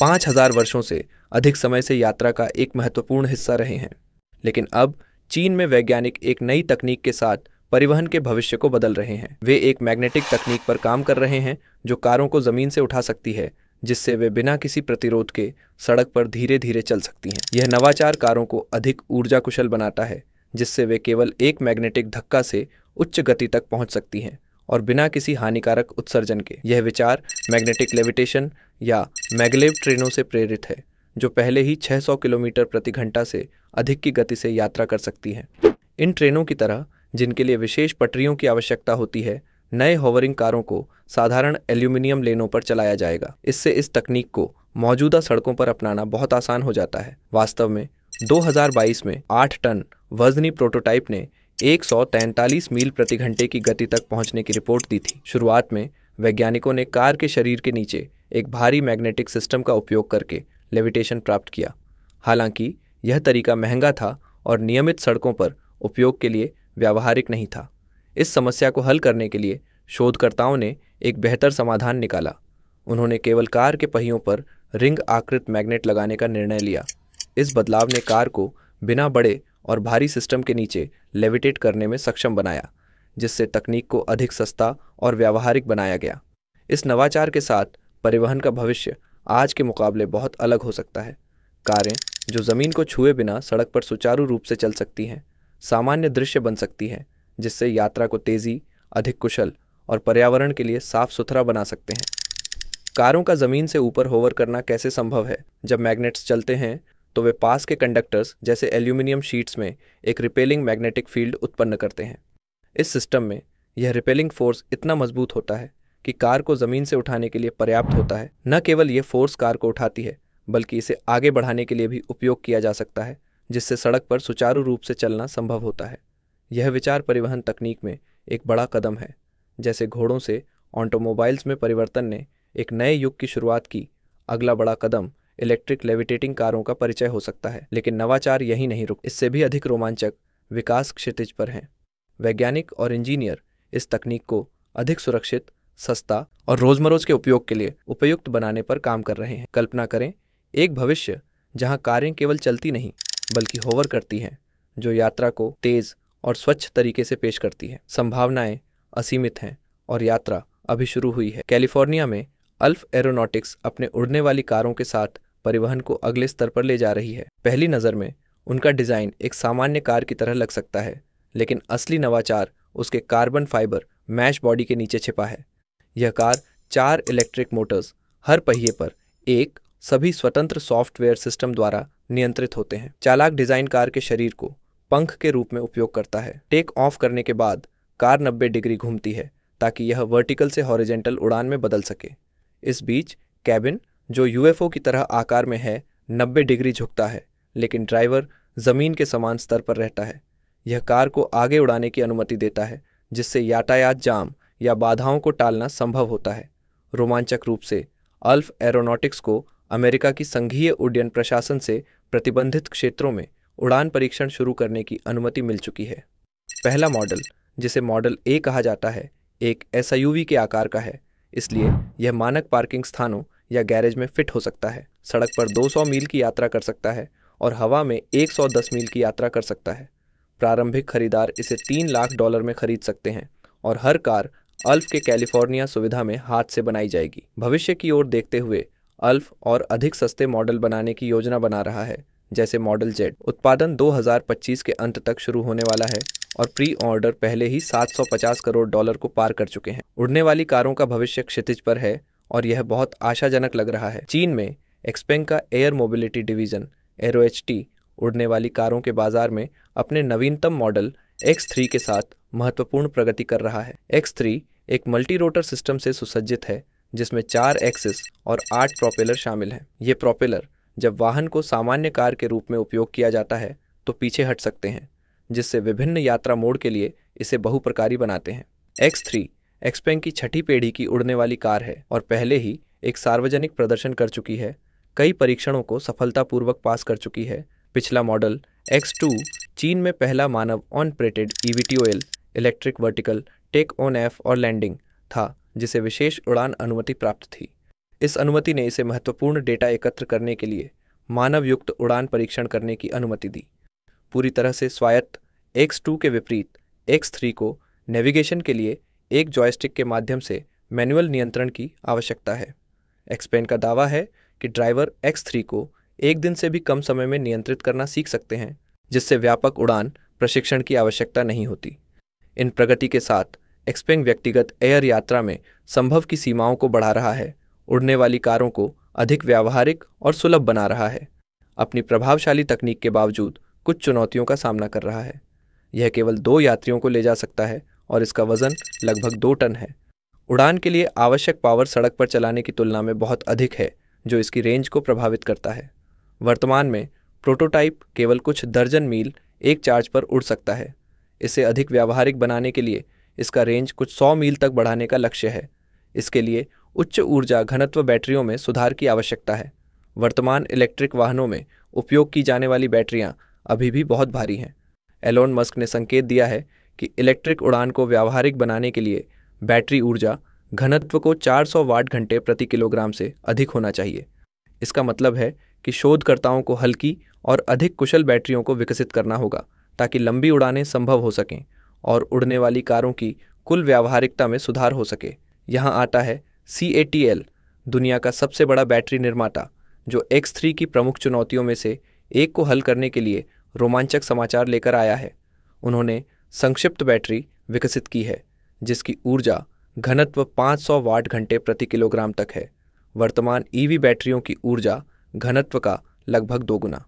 5000 वर्षों से अधिक समय से यात्रा का एक महत्वपूर्ण हिस्सा रहे हैं। लेकिन अब चीन में वैज्ञानिक एक नई तकनीक के साथ परिवहन के भविष्य को बदल रहे हैं। वे एक मैग्नेटिक तकनीक पर काम कर रहे हैं जो कारों को जमीन से उठा सकती है, जिससे वे बिना किसी प्रतिरोध के सड़क पर धीरे धीरे चल सकती हैं। यह नवाचार कारों को अधिक ऊर्जा कुशल बनाता है, जिससे वे केवल एक मैग्नेटिक धक्का से उच्च गति तक पहुंच सकती हैं और बिना किसी हानिकारक उत्सर्जन के। यह विचार मैग्नेटिक लेविटेशन या मैगलेव ट्रेनों से प्रेरित है, जो पहले ही 600 किलोमीटर प्रति घंटा से अधिक की गति से यात्रा कर सकती हैं। इन ट्रेनों की तरह, जिनके लिए विशेष पटरियों की आवश्यकता होती है, नए होवरिंग कारों को साधारण एल्यूमिनियम लेनों पर चलाया जाएगा। इससे इस तकनीक को मौजूदा सड़कों पर अपनाना बहुत आसान हो जाता है। वास्तव में 2022 में 8 टन वजनी प्रोटोटाइप ने 143 मील प्रति घंटे की गति तक पहुंचने की रिपोर्ट दी थी। शुरुआत में वैज्ञानिकों ने कार के शरीर के नीचे एक भारी मैग्नेटिक सिस्टम का उपयोग करके लेविटेशन प्राप्त किया। हालांकि यह तरीका महंगा था और नियमित सड़कों पर उपयोग के लिए व्यावहारिक नहीं था। इस समस्या को हल करने के लिए शोधकर्ताओं ने एक बेहतर समाधान निकाला। उन्होंने केवल कार के पहियों पर रिंग आकृत मैग्नेट लगाने का निर्णय लिया। इस बदलाव ने कार को बिना बड़े और भारी सिस्टम के नीचे लेविटेट करने में सक्षम बनाया, जिससे तकनीक को अधिक सस्ता और व्यावहारिक बनाया गया। इस नवाचार के साथ परिवहन का भविष्य आज के मुकाबले बहुत अलग हो सकता है। कारें जो ज़मीन को छुए बिना सड़क पर सुचारू रूप से चल सकती हैं, सामान्य दृश्य बन सकती हैं, जिससे यात्रा को तेज़ी, अधिक कुशल और पर्यावरण के लिए साफ सुथरा बना सकते हैं। कारों का ज़मीन से ऊपर होवर करना कैसे संभव है? जब मैग्नेट्स चलते हैं तो वे पास के कंडक्टर्स जैसे एल्यूमिनियम शीट्स में एक रिपेलिंग मैग्नेटिक फील्ड उत्पन्न करते हैं। इस सिस्टम में यह रिपेलिंग फोर्स इतना मजबूत होता है कि कार को ज़मीन से उठाने के लिए पर्याप्त होता है। न केवल यह फोर्स कार को उठाती है, बल्कि इसे आगे बढ़ाने के लिए भी उपयोग किया जा सकता है, जिससे सड़क पर सुचारू रूप से चलना संभव होता है। यह विचार परिवहन तकनीक में एक बड़ा कदम है। जैसे घोड़ों से ऑटोमोबाइल्स में परिवर्तन ने एक नए युग की शुरुआत की, अगला बड़ा कदम इलेक्ट्रिक लेविटेटिंग कारों का परिचय हो सकता है। लेकिन नवाचार यहीं नहीं रुक, इससे भी अधिक रोमांचक विकास क्षितिज पर हैं। वैज्ञानिक और इंजीनियर इस तकनीक को अधिक सुरक्षित, सस्ता और रोजमरोज के उपयोग के लिए उपयुक्त बनाने पर काम कर रहे हैं। कल्पना करें एक भविष्य जहां कारें केवल चलती नहीं बल्कि होवर करती हैं, जो यात्रा को तेज और स्वच्छ तरीके से पेश करती है। संभावनाएं असीमित हैं और यात्रा अभी शुरू हुई है। कैलिफोर्निया में अल्फ एरोनॉटिक्स अपने उड़ने वाली कारों के साथ परिवहन को अगले स्तर पर ले जा रही है। पहली नज़र में उनका डिज़ाइन एक सामान्य कार की तरह लग सकता है, लेकिन असली नवाचार उसके कार्बन फाइबर मैश बॉडी के नीचे छिपा है। यह कार 4 इलेक्ट्रिक मोटर्स, हर पहिए पर एक, सभी स्वतंत्र सॉफ्टवेयर सिस्टम द्वारा नियंत्रित होते हैं। चालाक डिज़ाइन कार के शरीर को पंख के रूप में उपयोग करता है। टेक ऑफ करने के बाद कार 90 डिग्री घूमती है ताकि यह वर्टिकल से हॉरिजेंटल उड़ान में बदल सके। इस बीच कैबिन, जो यूएफओ की तरह आकार में है, 90 डिग्री झुकता है, लेकिन ड्राइवर ज़मीन के समान स्तर पर रहता है। यह कार को आगे उड़ाने की अनुमति देता है, जिससे यातायात जाम या बाधाओं को टालना संभव होता है। रोमांचक रूप से अल्फ एरोनॉटिक्स को अमेरिका की संघीय उड्डयन प्रशासन से प्रतिबंधित क्षेत्रों में उड़ान परीक्षण शुरू करने की अनुमति मिल चुकी है। पहला मॉडल, जिसे मॉडल ए कहा जाता है, एक एसयूवी के आकार का है, इसलिए यह मानक पार्किंग स्थानों या गैरेज में फिट हो सकता है। सड़क पर 200 मील की यात्रा कर सकता है और हवा में 110 मील की यात्रा कर सकता है। प्रारंभिक खरीदार इसे $3 लाख में खरीद सकते हैं और हर कार अल्फ के कैलिफोर्निया सुविधा में हाथ से बनाई जाएगी। भविष्य की ओर देखते हुए अल्फ और अधिक सस्ते मॉडल बनाने की योजना बना रहा है, जैसे मॉडल जेड। उत्पादन 2025 के अंत तक शुरू होने वाला है और प्री ऑर्डर पहले ही $750 करोड़ को पार कर चुके हैं। उड़ने वाली कारों का भविष्य क्षितिज पर है और यह बहुत आशाजनक लग रहा है। चीन में एक्सपेंग का एयर मोबिलिटी डिवीजन एरोएचटी उड़ने वाली कारों के बाजार में अपने नवीनतम मॉडल X3 के साथ महत्वपूर्ण प्रगति कर रहा है। X3 एक मल्टी रोटर सिस्टम से सुसज्जित है, जिसमें 4 एक्सिस और 8 प्रोपेलर शामिल हैं। ये प्रोपेलर जब वाहन को सामान्य कार के रूप में उपयोग किया जाता है तो पीछे हट सकते हैं, जिससे विभिन्न यात्रा मोड के लिए इसे बहुप्रकारी बनाते हैं। X3 एक्सपेंग की 6ठी पीढ़ी की उड़ने वाली कार है और पहले ही एक सार्वजनिक प्रदर्शन कर चुकी है। कई परीक्षणों को सफलतापूर्वक पास कर चुकी है। पिछला मॉडल X2 चीन में पहला मानव ऑन-प्रेटेड EVTOL electric vertical take off और लैंडिंग था, जिसे विशेष उड़ान अनुमति प्राप्त थी। इस अनुमति ने इसे महत्वपूर्ण डेटा एकत्र करने के लिए मानव युक्त उड़ान परीक्षण करने की अनुमति दी। पूरी तरह से स्वायत्त X2 के विपरीत X3 को नेविगेशन के लिए एक जॉयस्टिक के माध्यम से मैनुअल नियंत्रण की आवश्यकता है। एक्सपेन का दावा है कि ड्राइवर X3 को एक दिन से भी कम समय में नियंत्रित करना सीख सकते हैं, जिससे व्यापक उड़ान प्रशिक्षण की आवश्यकता नहीं होती। इन प्रगति के साथ एक्सपेन व्यक्तिगत एयर यात्रा में संभव की सीमाओं को बढ़ा रहा है, उड़ने वाली कारों को अधिक व्यावहारिक और सुलभ बना रहा है। अपनी प्रभावशाली तकनीक के बावजूद कुछ चुनौतियों का सामना कर रहा है। यह केवल 2 यात्रियों को ले जा सकता है और इसका वजन लगभग 2 टन है। उड़ान के लिए आवश्यक पावर सड़क पर चलाने की तुलना में बहुत अधिक है, जो इसकी रेंज को प्रभावित करता है। वर्तमान में प्रोटोटाइप केवल कुछ दर्जन मील एक चार्ज पर उड़ सकता है। इसे अधिक व्यावहारिक बनाने के लिए इसका रेंज कुछ 100 मील तक बढ़ाने का लक्ष्य है। इसके लिए उच्च ऊर्जा घनत्व बैटरियों में सुधार की आवश्यकता है। वर्तमान इलेक्ट्रिक वाहनों में उपयोग की जाने वाली बैटरियां अभी भी बहुत भारी हैं। एलोन मस्क ने संकेत दिया है कि इलेक्ट्रिक उड़ान को व्यावहारिक बनाने के लिए बैटरी ऊर्जा घनत्व को 400 वाट घंटे प्रति किलोग्राम से अधिक होना चाहिए। इसका मतलब है कि शोधकर्ताओं को हल्की और अधिक कुशल बैटरियों को विकसित करना होगा ताकि लंबी उड़ानें संभव हो सकें और उड़ने वाली कारों की कुल व्यावहारिकता में सुधार हो सके। यहाँ आता है CATL, दुनिया का सबसे बड़ा बैटरी निर्माता, जो X3 की प्रमुख चुनौतियों में से एक को हल करने के लिए रोमांचक समाचार लेकर आया है। उन्होंने संक्षिप्त बैटरी विकसित की है जिसकी ऊर्जा घनत्व 500 वाट घंटे प्रति किलोग्राम तक है, वर्तमान EV बैटरियों की ऊर्जा घनत्व का लगभग 2 गुना।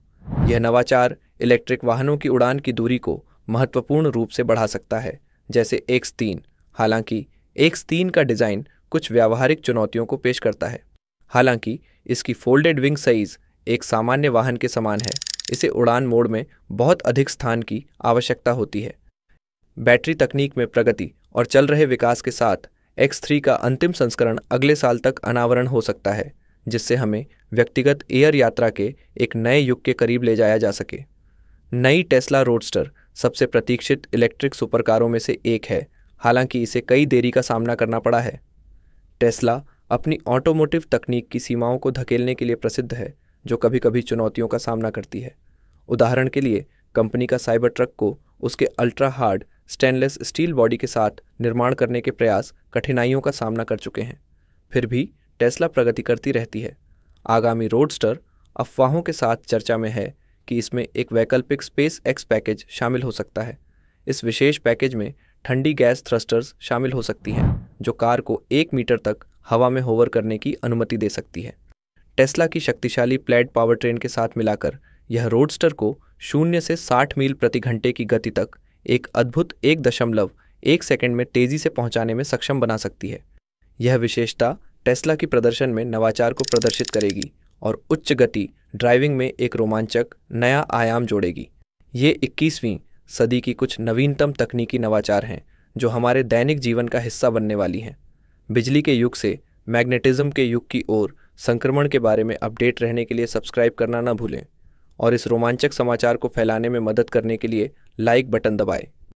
यह नवाचार इलेक्ट्रिक वाहनों की उड़ान की दूरी को महत्वपूर्ण रूप से बढ़ा सकता है, जैसे X3। हालांकि X3 का डिज़ाइन कुछ व्यावहारिक चुनौतियों को पेश करता है। हालांकि इसकी फोल्डेड विंग साइज एक सामान्य वाहन के समान है, इसे उड़ान मोड में बहुत अधिक स्थान की आवश्यकता होती है। बैटरी तकनीक में प्रगति और चल रहे विकास के साथ X3 का अंतिम संस्करण अगले साल तक अनावरण हो सकता है, जिससे हमें व्यक्तिगत एयर यात्रा के एक नए युग के करीब ले जाया जा सके। नई टेस्ला रोडस्टर सबसे प्रतीक्षित इलेक्ट्रिक सुपरकारों में से एक है, हालांकि इसे कई देरी का सामना करना पड़ा है। टेस्ला अपनी ऑटोमोटिव तकनीक की सीमाओं को धकेलने के लिए प्रसिद्ध है, जो कभी कभी चुनौतियों का सामना करती है। उदाहरण के लिए कंपनी का साइबर ट्रक को उसके ultra hard stainless steel body के साथ निर्माण करने के प्रयास कठिनाइयों का सामना कर चुके हैं। फिर भी टेस्ला प्रगति करती रहती है। आगामी रोडस्टर अफवाहों के साथ चर्चा में है कि इसमें एक वैकल्पिक स्पेस एक्स पैकेज शामिल हो सकता है। इस विशेष पैकेज में ठंडी गैस थ्रस्टर्स शामिल हो सकती हैं, जो कार को 1 मीटर तक हवा में होवर करने की अनुमति दे सकती है। टेस्ला की शक्तिशाली प्लेड पावर ट्रेन के साथ मिलाकर यह रोडस्टर को 0 से 60 मील प्रति घंटे की गति तक एक अद्भुत 1.1 सेकंड में तेजी से पहुंचाने में सक्षम बना सकती है। यह विशेषता टेस्ला की प्रदर्शन में नवाचार को प्रदर्शित करेगी और उच्च गति ड्राइविंग में एक रोमांचक नया आयाम जोड़ेगी। ये 21वीं सदी की कुछ नवीनतम तकनीकी नवाचार हैं जो हमारे दैनिक जीवन का हिस्सा बनने वाली हैं। बिजली के युग से मैग्नेटिज्म के युग की ओर संक्रमण के बारे में अपडेट रहने के लिए सब्सक्राइब करना न भूलें और इस रोमांचक समाचार को फैलाने में मदद करने के लिए लाइक बटन दबाएं।